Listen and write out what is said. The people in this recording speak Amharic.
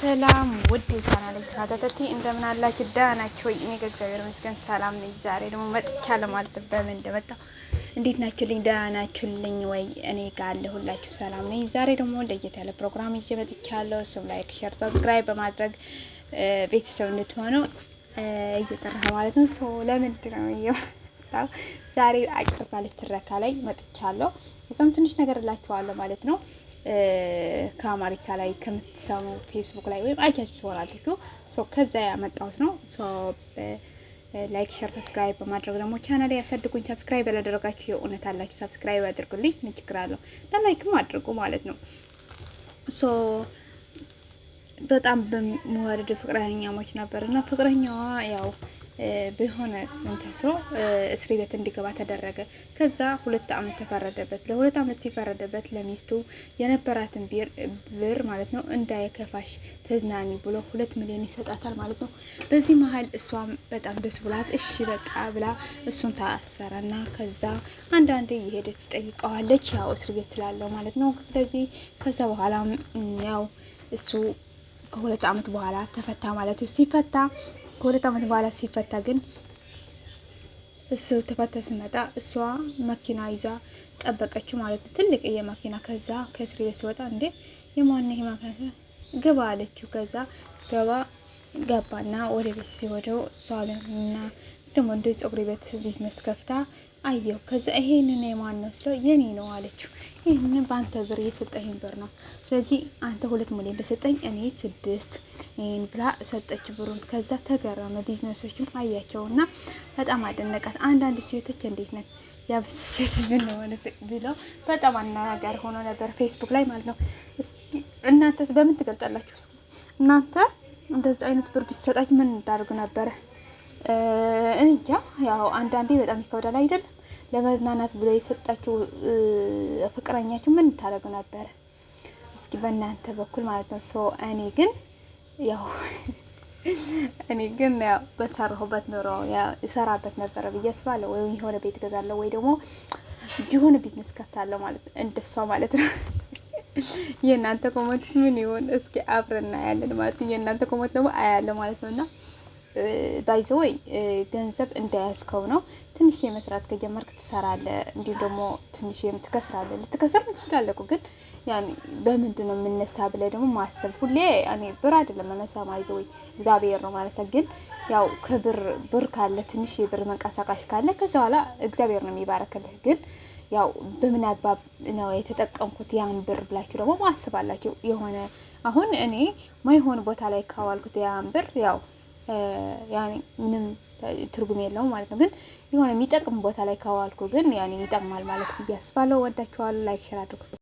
ሰላም ውድ የቻናሌ ተከታታዮች እንደምን አላችሁ? ደህና ናችሁ ወይ? እኔ ከእግዚአብሔር ይመስገን ሰላም ነኝ። ዛሬ ደግሞ መጥቻለሁ ማለት ነው። በምን እንደመጣሁ እንዴት ናችሁልኝ? ደህና ናችሁልኝ ወይ? እኔ ጋር አለሁላችሁ ሰላም ነኝ። ዛሬ ደግሞ ለየት ያለ ፕሮግራም ይዤ መጥቻለሁ። እሱም ላይክ፣ ሼር፣ ሰብስክራይብ በማድረግ ቤተሰብ እንድትሆኑ እየጠራሁ ማለት ነው። ሶ ለምንድን ነው ዛሬ አጭር ባለች ትረካ ላይ መጥቻለሁ። በጣም ትንሽ ነገር እላችኋለሁ ማለት ነው። ከአማሪካ ላይ ከምትሰሙ ፌስቡክ ላይ ወይም አይቻችሁ ትሆናላችሁ። ሶ ከዛ ያመጣሁት ነው። ሶ ላይክ፣ ሼር፣ ሰብስክራይብ በማድረግ ደግሞ ቻናሌ ያሳድጉኝ። ሰብስክራይብ ያላደረጋችሁ የእውነት አላችሁ ሰብስክራይብ አድርጉልኝ። ምን ችግር አለው? ለላይክም አድርጉ ማለት ነው። ሶ በጣም በሚወደድ ፍቅረኛሞች ነበር እና ፍቅረኛዋ ያው በሆነ እንተሶ እስር ቤት እንዲገባ ተደረገ። ከዛ 2 አመት ተፈረደበት። ለ2 አመት ሲፈረደበት ለሚስቱ የነበራትን ብር ማለት ነው እንዳይከፋሽ ተዝናኒ ብሎ 2 ሚሊዮን ይሰጣታል ማለት ነው። በዚህ መሀል እሷም በጣም ደስ ብላት እሺ በቃ ብላ እሱን ታሰረና ከዛ አንዳንዴ የሄደች ትጠይቀዋለች ያው እስር ቤት ስላለው ማለት ነው። ስለዚህ ከዛ በኋላ ያው እሱ ከ2 አመት በኋላ ተፈታ ማለት ነው። ሲፈታ ከ2 አመት በኋላ ሲፈታ ግን እሱ ተፈታ ሲመጣ እሷ መኪና ይዛ ጠበቀችው ማለት ነው። ትልቅ የመኪና ከዛ ከእስር ቤት ሲወጣ እንዴ የማን ይሄ መኪና ግባ አለችው። ከዛ ገባና ወደ ቤት ሲወደው እሷና ደግሞ እንደ ፀጉር ቤት ቢዝነስ ከፍታ አየው። ከዛ ይሄንን የማን ነው ስለው የኔ ነው አለችው። ይሄንን በአንተ ብር የሰጠኝ ብር ነው። ስለዚህ አንተ 2 ሚሊዮን በሰጠኝ እኔ 6 ይሄን ብላ ሰጠች ብሩን። ከዛ ተገረመ። ቢዝነሶችም አያቸውና በጣም አደነቃት። አንዳንድ ሴቶች እንዴት ነን ያብስ ሴት ምን ሆነ ብለው በጣም አነጋጋሪ ሆኖ ነበር ፌስቡክ ላይ ማለት ነው። እናንተስ በምን ትገልጣላችሁ? እስኪ እናንተ እንደዚህ አይነት ብር ቢሰጣች ምን እንዳደርጉ ነበረ? እንጃ ያው አንዳንዴ በጣም ይከብዳል አይደለም? ለመዝናናት ብሎ የሰጣችሁ ፍቅረኛችሁ ምን ታደርጉ ነበር? እስኪ በእናንተ በኩል ማለት ነው። ሶ እኔ ግን ያው በሰራሁበት ኑሮ ያው እሰራበት ነበረ ብዬ አስባለሁ። ወይ የሆነ ቤት ገዛለሁ ወይ ደግሞ የሆነ ቢዝነስ ከፍታለሁ ማለት እንደሷ ማለት ነው። የእናንተ ኮሜንትስ ምን ይሆን? እስኪ አብረን እናያለን ማለት ነው። የእናንተ ኮሜንት ደግሞ አያለሁ ማለት ነውና ባይዘወይ ገንዘብ እንዳያስከው ነው። ትንሽ የመስራት ከጀመርክ ትሰራለህ፣ እንዲሁ ደግሞ ትንሽ የምትከስራለህ። ልትከስር ትችላለህ እኮ ግን ያኔ በምንድን ነው የምነሳ ብለህ ደግሞ ማሰብ። ሁሌ እኔ ብር አይደለም መነሳ ባይዘወይ እግዚአብሔር ነው ማለት ግን ያው ብር ካለ ትንሽ የብር መንቀሳቀስ ካለ ከዛ በኋላ እግዚአብሔር ነው የሚባረክልህ። ግን ያው በምን አግባብ ነው የተጠቀምኩት ያን ብር ብላችሁ ደግሞ ማስባላችሁ። የሆነ አሁን እኔ ማይሆን ቦታ ላይ ካዋልኩት ያን ብር ያው ያኔ ምንም ትርጉም የለውም ማለት ነው። ግን የሆነ የሚጠቅም ቦታ ላይ ካዋልኩ ግን ያኔ ይጠቅማል ማለት ብዬ አስባለሁ። ወዳችኋለሁ። ላይክ ሼር አድርጉ።